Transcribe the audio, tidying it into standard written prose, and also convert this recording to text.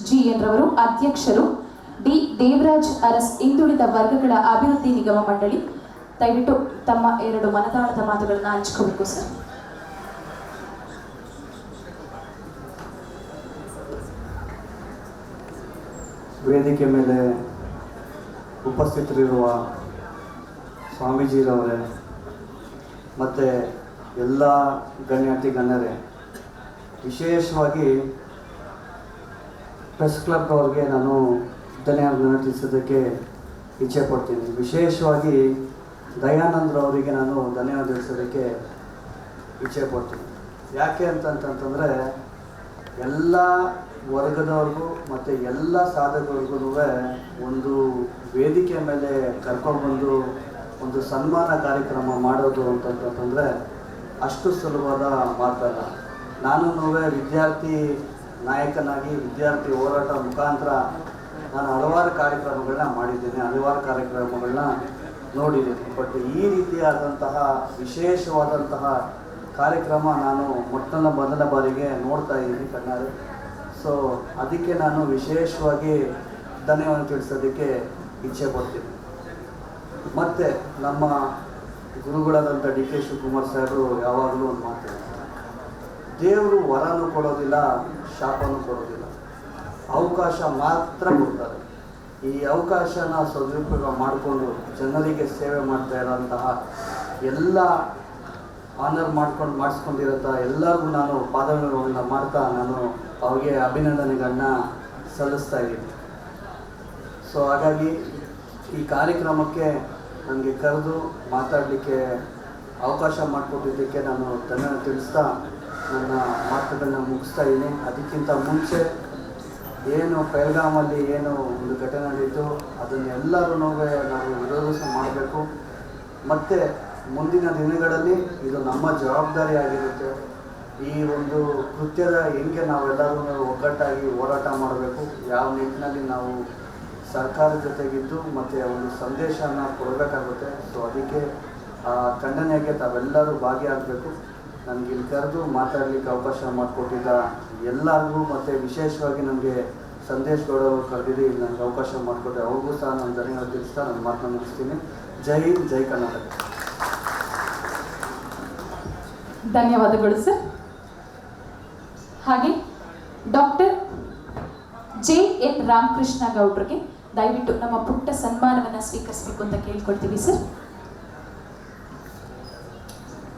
G ರವರು ಅಧ್ಯಕ್ಷರು, D Devaraj Aras ಹಿಂದುಳಿದ ವರ್ಗಗಳ ಅಭಿವೃದ್ಧಿ ನಿಗಮ ಮಂಡಳಿ. ದಯವಿಟ್ಟು ತಮ್ಮ ಎರಡು ಮನದಾಳದ ಮಾತುಗಳನ್ನು ಹಂಚ್ಕೋಬೇಕು ಸರ್. ವೇದಿಕೆ ಮೇಲೆ ಉಪಸ್ಥಿತರಿರುವ ಸ್ವಾಮೀಜಿರವರೇ ಮತ್ತು ಎಲ್ಲ ಗಣ್ಯಾತಿ ಗಣ್ಯರೇ, ವಿಶೇಷವಾಗಿ ಪ್ರೆಸ್ ಕ್ಲಬ್ನವ್ರಿಗೆ ನಾನು ಧನ್ಯವಾದ ತಿಳಿಸೋದಕ್ಕೆ ಇಚ್ಛೆ ಪಡ್ತೀನಿ. ವಿಶೇಷವಾಗಿ ದಯಾನಂದ್ರವರಿಗೆ ನಾನು ಧನ್ಯವಾದ ತಿಳಿಸೋದಕ್ಕೆ ಇಚ್ಛೆ ಪಡ್ತೀನಿ. ಯಾಕೆ ಅಂತಂತಂದರೆ ಎಲ್ಲ ವರ್ಗದವ್ರಿಗೂ ಮತ್ತು ಎಲ್ಲ ಸಾಧಕರಿಗೂ ಒಂದು ವೇದಿಕೆ ಮೇಲೆ ಕರ್ಕೊಂಡ್ಬಂದು ಒಂದು ಸನ್ಮಾನ ಕಾರ್ಯಕ್ರಮ ಮಾಡೋದು ಅಂತಂತಂದರೆ ಅಷ್ಟು ಸುಲಭವಾದ ಮಾತಲ್ಲ. ನಾನು ವಿದ್ಯಾರ್ಥಿ ನಾಯಕನಾಗಿ ವಿದ್ಯಾರ್ಥಿ ಹೋರಾಟ ಮುಖಾಂತರ ನಾನು ಹಲವಾರು ಕಾರ್ಯಕ್ರಮಗಳನ್ನ ಮಾಡಿದ್ದೇನೆ, ಹಲವಾರು ಕಾರ್ಯಕ್ರಮಗಳನ್ನ ನೋಡಿದ್ದೀನಿ. ಬಟ್ ಈ ರೀತಿಯಾದಂತಹ ವಿಶೇಷವಾದಂತಹ ಕಾರ್ಯಕ್ರಮ ನಾನು ಮೊದಲ ಬಾರಿಗೆ ನೋಡ್ತಾ ಇದ್ದೀನಿ ಕಣ್ಣಾರೆ. ಸೊ ಅದಕ್ಕೆ ನಾನು ವಿಶೇಷವಾಗಿ ಧನ್ಯವಾದ ತಿಳಿಸೋದಕ್ಕೆ ಇಚ್ಛೆ ಪಡ್ತೀನಿ. ಮತ್ತು ನಮ್ಮ ಗುರುಗಳಾದಂಥ ಡಿ ಕೆ ಶಿವಕುಮಾರ್ ಸಾಹೇಬರು ಯಾವಾಗಲೂ ಒಂದು ಮಾತು, ದೇವರು ವರನೂ ಕೊಡೋದಿಲ್ಲ, ಶಾಪನೂ ಕೊಡೋದಿಲ್ಲ, ಅವಕಾಶ ಮಾತ್ರ ಕೊಡ್ತಾರೆ. ಈ ಅವಕಾಶನ ಸದುಪಯೋಗ ಮಾಡಿಕೊಂಡು ಜನರಿಗೆ ಸೇವೆ ಮಾಡ್ತಾ ಇರೋಂತಹ ಎಲ್ಲ ಆನರ್ ಮಾಡಿಸ್ಕೊಂಡಿರೋಂಥ ಎಲ್ಲರಿಗೂ ನಾನು ಪಾದಗಳನ್ನು ಮಾಡ್ತಾ ನಾನು ಅವ್ರಿಗೆ ಅಭಿನಂದನೆಗಳನ್ನ ಸಲ್ಲಿಸ್ತಾ ಇದ್ದೀನಿ. ಸೊ ಹಾಗಾಗಿ ಈ ಕಾರ್ಯಕ್ರಮಕ್ಕೆ ನನಗೆ ಕರೆದು ಮಾತಾಡಲಿಕ್ಕೆ ಅವಕಾಶ ಮಾಡಿಕೊಟ್ಟಿದ್ದಕ್ಕೆ ನಾನು ಧನ್ಯವಾದ ತಿಳಿಸ್ತಾ ನನ್ನ ಮಾತುಗಳನ್ನ ಮುಗಿಸ್ತಾ ಇದ್ದೀನಿ. ಅದಕ್ಕಿಂತ ಮುಂಚೆ ಏನು ಪೆಹಲ್ಗಾಮಲ್ಲಿ ಏನು ಒಂದು ಘಟನೆ ನಡೀತು ಅದನ್ನೆಲ್ಲರೂ ನಾವು ವಿರೋಧಿಸ ಮಾಡಬೇಕು. ಮತ್ತು ಮುಂದಿನ ದಿನಗಳಲ್ಲಿ ಇದು ನಮ್ಮ ಜವಾಬ್ದಾರಿ ಆಗಿರುತ್ತೆ. ಈ ಒಂದು ಕೃತ್ಯದ ಹೆಂಗೆ ನಾವೆಲ್ಲರೂ ಒಗ್ಗಟ್ಟಾಗಿ ಹೋರಾಟ ಮಾಡಬೇಕು, ಯಾವ ನಿಟ್ಟಿನಲ್ಲಿ ನಾವು ಸರ್ಕಾರದ ಜೊತೆಗಿದ್ದು ಮತ್ತು ಒಂದು ಸಂದೇಶನ ಕೊಡಬೇಕಾಗುತ್ತೆ. ಸೊ ಅದಕ್ಕೆ ಖಂಡನೆಗೆ ತಾವೆಲ್ಲರೂ ಭಾಗಿಯಾಗಬೇಕು. ನನಗೆ ಇಲ್ಲಿ ಕರೆದು ಮಾತಾಡಲಿಕ್ಕೆ ಅವಕಾಶ ಮಾಡಿಕೊಟ್ಟಿದ್ದ ಎಲ್ಲರಿಗೂ ಮತ್ತು ವಿಶೇಷವಾಗಿ ನನಗೆ ಸಂದೇಶ್ ಗೌಡವರು ಕರೆದಿದ್ದು ಇಲ್ಲಿ ನನಗೆ ಅವಕಾಶ ಮಾಡಿಕೊಟ್ಟೆ ಅವ್ರಿಗೂ ಸಹ ನಾನು ಧನ್ಯವಾದ ತಿಳಿಸ್ತಾ ನನ್ನ ಮಾತನ್ನು ಮುಗಿಸ್ತೀನಿ. ಜೈ ಹಿಂದ್, ಜೈ ಕರ್ನಾಟಕ. ಧನ್ಯವಾದಗಳು ಸರ್. ಹಾಗೆ ಡಾಕ್ಟರ್ JN ರಾಮಕೃಷ್ಣ ಗೌಡ್ರಿಗೆ ದಯವಿಟ್ಟು ನಮ್ಮ ಪುಟ್ಟ ಸನ್ಮಾನವನ್ನು ಸ್ವೀಕರಿಸಬೇಕು ಅಂತ ಕೇಳ್ಕೊಳ್ತೀವಿ ಸರ್.